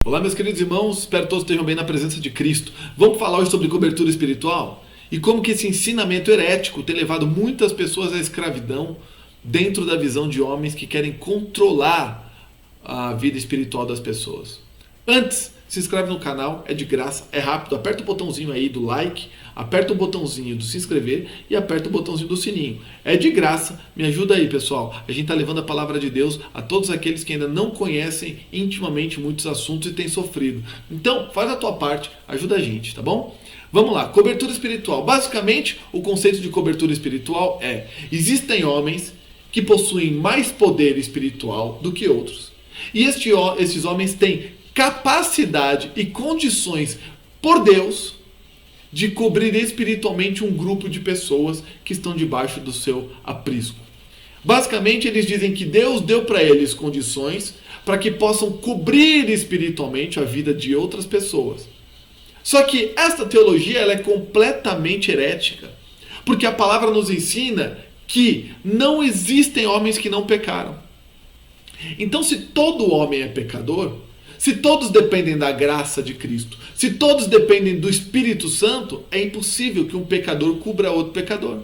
Olá, meus queridos irmãos, espero que todos estejam bem na presença de Cristo. Vamos falar hoje sobre cobertura espiritual e como que esse ensinamento herético tem levado muitas pessoas à escravidão dentro da visão de homens que querem controlar a vida espiritual das pessoas. Antes, se inscreve no canal, é de graça, é rápido, aperta o botãozinho aí do like, aperta o botãozinho do se inscrever e aperta o botãozinho do sininho. É de graça, me ajuda aí, pessoal. A gente está levando a palavra de Deus a todos aqueles que ainda não conhecem intimamente muitos assuntos e têm sofrido. Então, faz a tua parte, ajuda a gente, tá bom? Vamos lá, cobertura espiritual. Basicamente, o conceito de cobertura espiritual é: existem homens que possuem mais poder espiritual do que outros. E estes homens têm capacidade e condições por Deus de cobrir espiritualmente um grupo de pessoas que estão debaixo do seu aprisco. Basicamente, eles dizem que Deus deu para eles condições para que possam cobrir espiritualmente a vida de outras pessoas. Só que esta teologia ela é completamente herética, porque a palavra nos ensina que não existem homens que não pecaram. Então, se todo homem é pecador, se todos dependem da graça de Cristo, se todos dependem do Espírito Santo, é impossível que um pecador cubra outro pecador.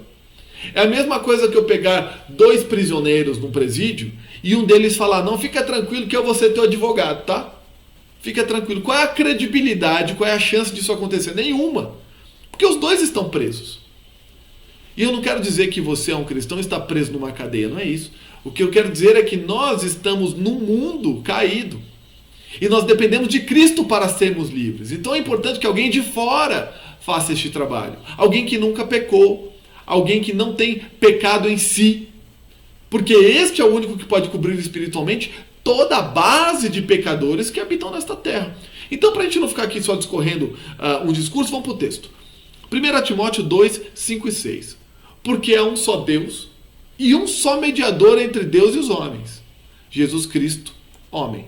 É a mesma coisa que eu pegar dois prisioneiros num presídio e um deles falar: não, fica tranquilo que eu vou ser teu advogado, tá? Fica tranquilo. Qual é a credibilidade, qual é a chance disso acontecer? Nenhuma. Porque os dois estão presos. E eu não quero dizer que você é um cristão e está preso numa cadeia, não é isso. O que eu quero dizer é que nós estamos num mundo caído. E nós dependemos de Cristo para sermos livres. Então é importante que alguém de fora faça este trabalho. Alguém que nunca pecou. Alguém que não tem pecado em si. Porque este é o único que pode cobrir espiritualmente toda a base de pecadores que habitam nesta terra. Então, para a gente não ficar aqui só discorrendo um discurso, vamos para o texto. 1 Timóteo 2, 5 e 6. Porque há um só Deus e um só mediador entre Deus e os homens, Jesus Cristo, homem,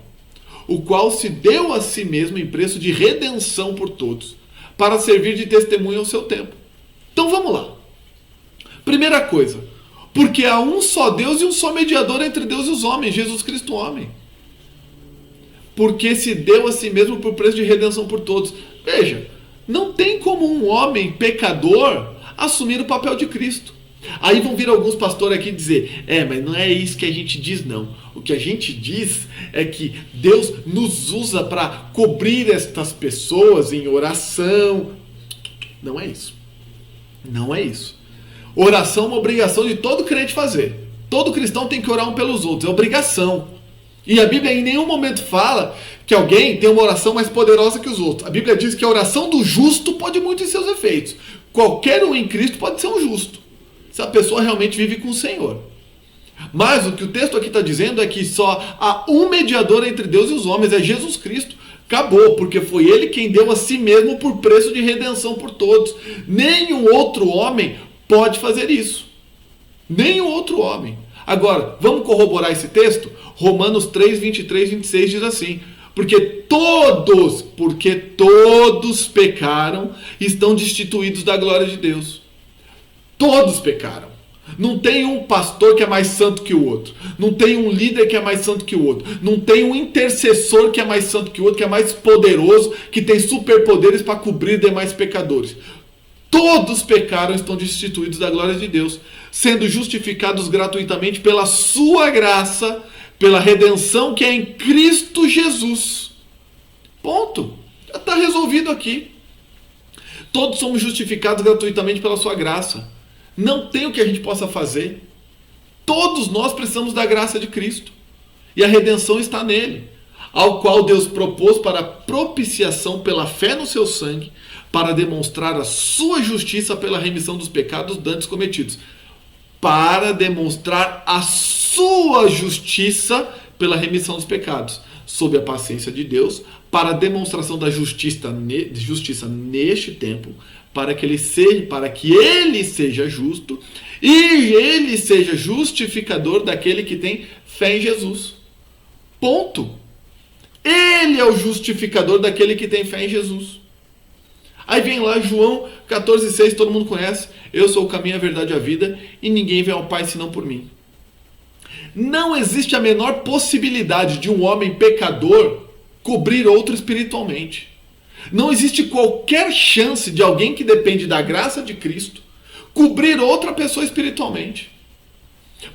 o qual se deu a si mesmo em preço de redenção por todos, para servir de testemunho ao seu tempo. Então vamos lá. Primeira coisa, porque há um só Deus e um só mediador entre Deus e os homens, Jesus Cristo, homem. Porque se deu a si mesmo por preço de redenção por todos. Veja, não tem como um homem pecador assumir o papel de Cristo. Aí vão vir alguns pastores aqui dizer: mas não é isso que a gente diz, não. O que a gente diz é que Deus nos usa para cobrir estas pessoas em oração. Não é isso. Não é isso. Oração é uma obrigação de todo crente fazer. Todo cristão tem que orar um pelos outros. É obrigação. E a Bíblia em nenhum momento fala que alguém tem uma oração mais poderosa que os outros. A Bíblia diz que a oração do justo pode muito em seus efeitos. Qualquer um em Cristo pode ser um justo, se a pessoa realmente vive com o Senhor. Mas o que o texto aqui está dizendo é que só há um mediador entre Deus e os homens, é Jesus Cristo. Acabou, porque foi Ele quem deu a si mesmo por preço de redenção por todos. Nenhum outro homem pode fazer isso. Nenhum outro homem. Agora, vamos corroborar esse texto? Romanos 3, 23, 26 diz assim: porque todos pecaram e estão destituídos da glória de Deus. Todos pecaram. Não tem um pastor que é mais santo que o outro. Não tem um líder que é mais santo que o outro. Não tem um intercessor que é mais santo que o outro, que é mais poderoso, que tem superpoderes para cobrir demais pecadores. Todos pecaram e estão destituídos da glória de Deus, sendo justificados gratuitamente pela sua graça, pela redenção que é em Cristo Jesus. Ponto. Já está resolvido aqui. Todos somos justificados gratuitamente pela sua graça. Não tem o que a gente possa fazer. Todos nós precisamos da graça de Cristo. E a redenção está nele, ao qual Deus propôs para propiciação pela fé no seu sangue, para demonstrar a sua justiça pela remissão dos pecados dantes cometidos. Para demonstrar a sua justiça pela remissão dos pecados, sob a paciência de Deus, para a demonstração da justiça neste tempo, para que ele seja justo e ele seja justificador daquele que tem fé em Jesus. Ponto. Ele é o justificador daquele que tem fé em Jesus. Aí vem lá João 14,6, todo mundo conhece: eu sou o caminho, a verdade e a vida, e ninguém vem ao Pai senão por mim. Não existe a menor possibilidade de um homem pecador cobrir outro espiritualmente. Não existe qualquer chance de alguém que depende da graça de Cristo cobrir outra pessoa espiritualmente.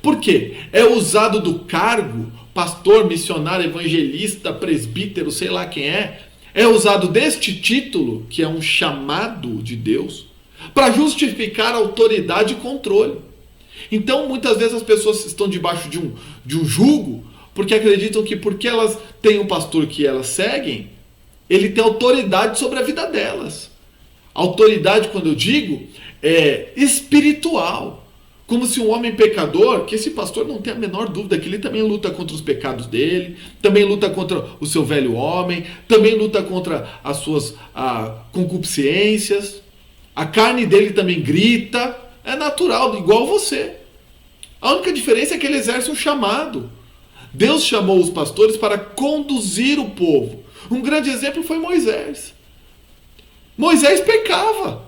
Por quê? É usado do cargo, pastor, missionário, evangelista, presbítero, sei lá quem é usado deste título, que é um chamado de Deus, para justificar autoridade e controle. Então, muitas vezes as pessoas estão debaixo de um jugo, porque acreditam que porque elas têm um pastor que elas seguem, ele tem autoridade sobre a vida delas. Autoridade, quando eu digo, é espiritual. Como se um homem pecador, que esse pastor não tem a menor dúvida que ele também luta contra os pecados dele, também luta contra o seu velho homem, também luta contra as suas concupiscências, a carne dele também grita, é natural, igual você. A única diferença é que ele exerce um chamado. Deus chamou os pastores para conduzir o povo. Um grande exemplo foi Moisés. Moisés pecava.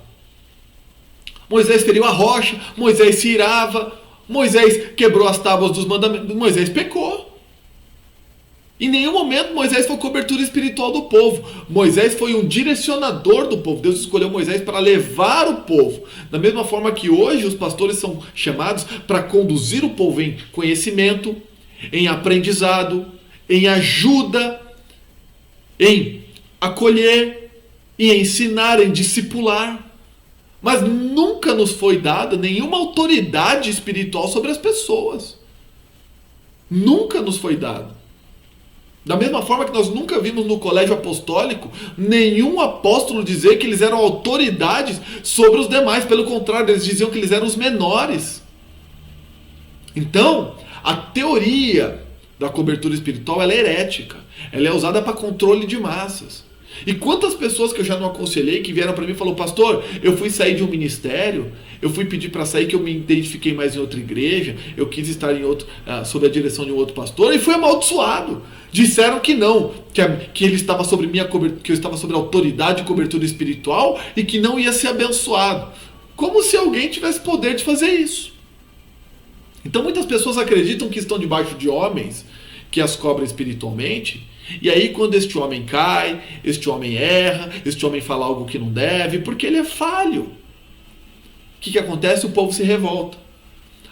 Moisés feriu a rocha, Moisés se irava, Moisés quebrou as tábuas dos mandamentos, Moisés pecou. Em nenhum momento Moisés foi cobertura espiritual do povo. Moisés foi um direcionador do povo. Deus escolheu Moisés para levar o povo. Da mesma forma que hoje os pastores são chamados para conduzir o povo em conhecimento, em aprendizado, em ajuda, em acolher, em ensinar, em discipular. Mas nunca nos foi dada nenhuma autoridade espiritual sobre as pessoas. Nunca nos foi dado. Da mesma forma que nós nunca vimos no colégio apostólico nenhum apóstolo dizer que eles eram autoridades sobre os demais. Pelo contrário, eles diziam que eles eram os menores. Então, a teoria da cobertura espiritual ela é herética. Ela é usada para controle de massas. E quantas pessoas que eu já não aconselhei que vieram para mim e falaram: pastor, eu fui sair de um ministério, eu fui pedir para sair que eu me identifiquei mais em outra igreja, eu quis estar em outro, sob a direção de um outro pastor, e fui amaldiçoado. Disseram que não, que ele estava sobre que eu estava sobre autoridade e cobertura espiritual e que não ia ser abençoado. Como se alguém tivesse poder de fazer isso. Então muitas pessoas acreditam que estão debaixo de homens que as cobrem espiritualmente. E aí quando este homem cai, este homem erra, este homem fala algo que não deve, porque ele é falho. O que acontece? O povo se revolta.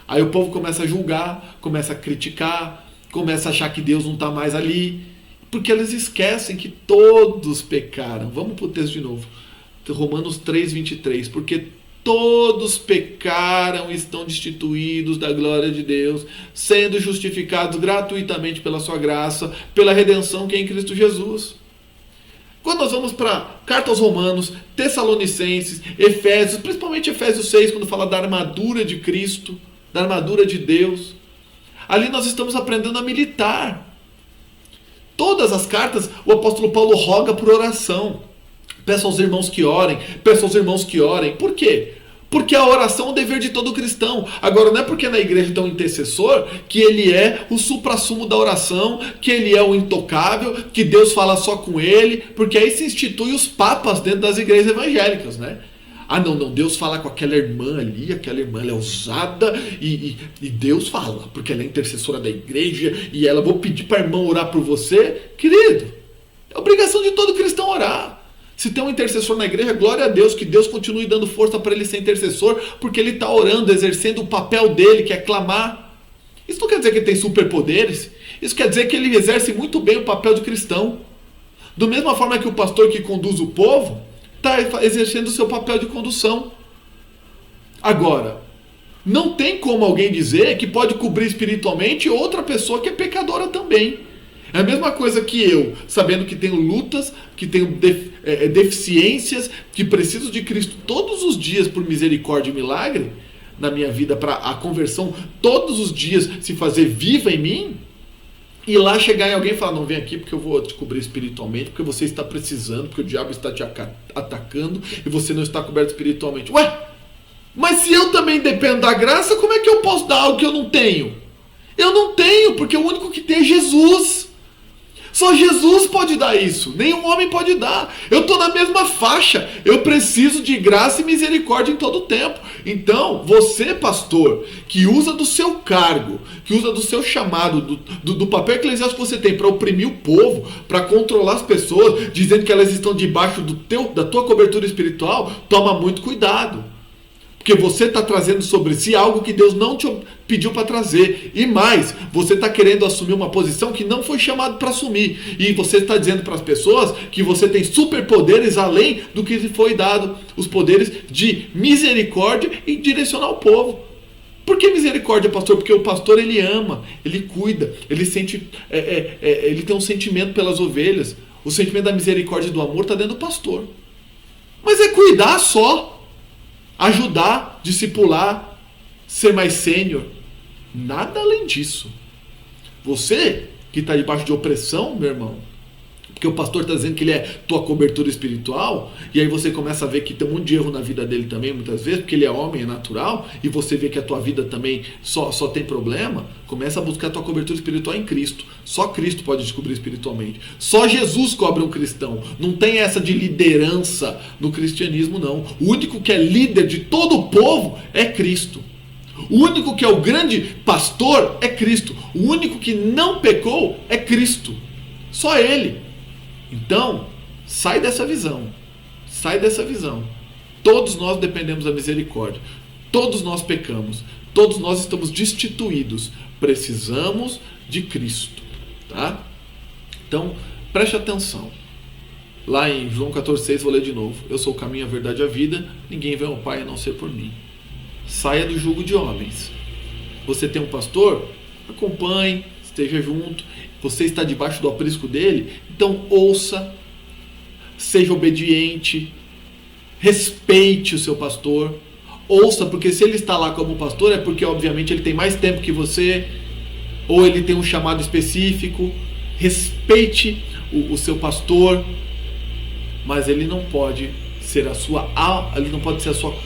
Aí o povo começa a julgar, começa a criticar, começa a achar que Deus não está mais ali, porque eles esquecem que todos pecaram. Vamos para o texto de novo. Romanos 3:23. Porque todos pecaram e estão destituídos da glória de Deus, sendo justificados gratuitamente pela sua graça, pela redenção que é em Cristo Jesus. Quando nós vamos para carta aos Romanos, Tessalonicenses, Efésios, principalmente Efésios 6, quando fala da armadura de Cristo, da armadura de Deus, ali nós estamos aprendendo a militar. Todas as cartas, o apóstolo Paulo roga por oração. Peço aos irmãos que orem, peço aos irmãos que orem. Por quê? Porque a oração é o dever de todo cristão. Agora, não é porque na igreja tem um intercessor que ele é o suprassumo da oração, que ele é o intocável, que Deus fala só com ele, porque aí se institui os papas dentro das igrejas evangélicas, né? Ah, não, Deus fala com aquela irmã ali, aquela irmã ela é ousada e Deus fala, porque ela é intercessora da igreja e ela, vou pedir para a irmã orar por você. Querido, é obrigação de todo cristão orar. Se tem um intercessor na igreja, glória a Deus, que Deus continue dando força para ele ser intercessor, porque ele está orando, exercendo o papel dele, que é clamar. Isso não quer dizer que ele tem superpoderes, isso quer dizer que ele exerce muito bem o papel de cristão. Da mesma forma que o pastor que conduz o povo está exercendo o seu papel de condução. Agora, não tem como alguém dizer que pode cobrir espiritualmente outra pessoa que é pecadora também. É a mesma coisa que eu, sabendo que tenho lutas, que tenho deficiências, que preciso de Cristo todos os dias por misericórdia e milagre na minha vida, para a conversão todos os dias se fazer viva em mim, e lá chegar em alguém e falar: não, vem aqui porque eu vou te cobrir espiritualmente, porque você está precisando, porque o diabo está te atacando e você não está coberto espiritualmente. Ué, mas se eu também dependo da graça, como é que eu posso dar algo que eu não tenho? Eu não tenho, porque o único que tem é Jesus. Só Jesus pode dar isso. Nenhum homem pode dar. Eu estou na mesma faixa. Eu preciso de graça e misericórdia em todo o tempo. Então, você, pastor, que usa do seu cargo, que usa do seu chamado, do papel eclesiástico que você tem para oprimir o povo, para controlar as pessoas, dizendo que elas estão debaixo da tua cobertura espiritual, toma muito cuidado. Porque você está trazendo sobre si algo que Deus não te pediu para trazer. E mais, você está querendo assumir uma posição que não foi chamado para assumir. E você está dizendo para as pessoas que você tem superpoderes além do que lhe foi dado. Os poderes de misericórdia e direcionar o povo. Por que misericórdia, pastor? Porque o pastor, ele ama, ele cuida, ele sente, ele tem um sentimento pelas ovelhas. O sentimento da misericórdia e do amor está dentro do pastor. Mas é cuidar só. Ajudar, discipular, ser mais sênior. Nada além disso. Você que está debaixo de opressão, meu irmão, porque o pastor está dizendo que ele é tua cobertura espiritual, e aí você começa a ver que tem um monte de erro na vida dele também, muitas vezes, porque ele é homem, é natural, e você vê que a tua vida também só tem problema. Começa a buscar a tua cobertura espiritual em Cristo. Só Cristo pode descobrir espiritualmente. Só Jesus cobre um cristão. Não tem essa de liderança no cristianismo, não. O único que é líder de todo o povo é Cristo. O único que é o grande pastor é Cristo. O único que não pecou é Cristo. Só Ele. Então, sai dessa visão. Sai dessa visão. Todos nós dependemos da misericórdia. Todos nós pecamos. Todos nós estamos destituídos. Precisamos de Cristo. Tá? Então, preste atenção. Lá em João 14,6, vou ler de novo. Eu sou o caminho, a verdade e a vida. Ninguém vem ao Pai a não ser por mim. Saia do jugo de homens. Você tem um pastor? Acompanhe, esteja junto. Você está debaixo do aprisco dele? Então ouça, seja obediente, respeite o seu pastor. Ouça, porque se ele está lá como pastor é porque obviamente ele tem mais tempo que você, ou ele tem um chamado específico. Respeite o seu pastor, mas ele não pode ser a sua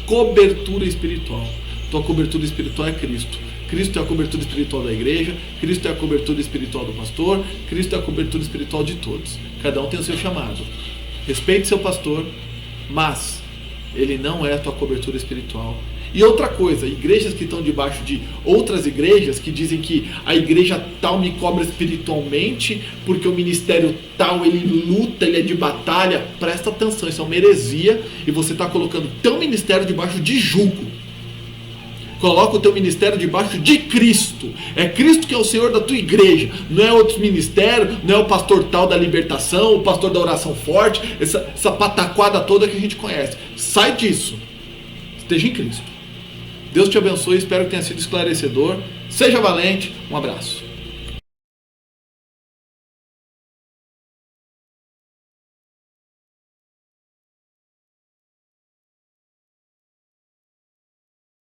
cobertura espiritual. Tua cobertura espiritual é Cristo. Cristo é a cobertura espiritual da igreja, Cristo é a cobertura espiritual do pastor, Cristo é a cobertura espiritual de todos. Cada um tem o seu chamado. Respeite seu pastor, mas ele não é a tua cobertura espiritual. E outra coisa, igrejas que estão debaixo de outras igrejas que dizem que a igreja tal me cobra espiritualmente porque o ministério tal ele luta, ele é de batalha. Presta atenção, isso é uma heresia e você está colocando teu ministério debaixo de jugo. Coloca o teu ministério debaixo de Cristo. É Cristo que é o Senhor da tua igreja. Não é outro ministério, não é o pastor tal da libertação, o pastor da oração forte, essa pataquada toda que a gente conhece. Sai disso. Esteja em Cristo. Deus te abençoe, espero que tenha sido esclarecedor. Seja valente, um abraço.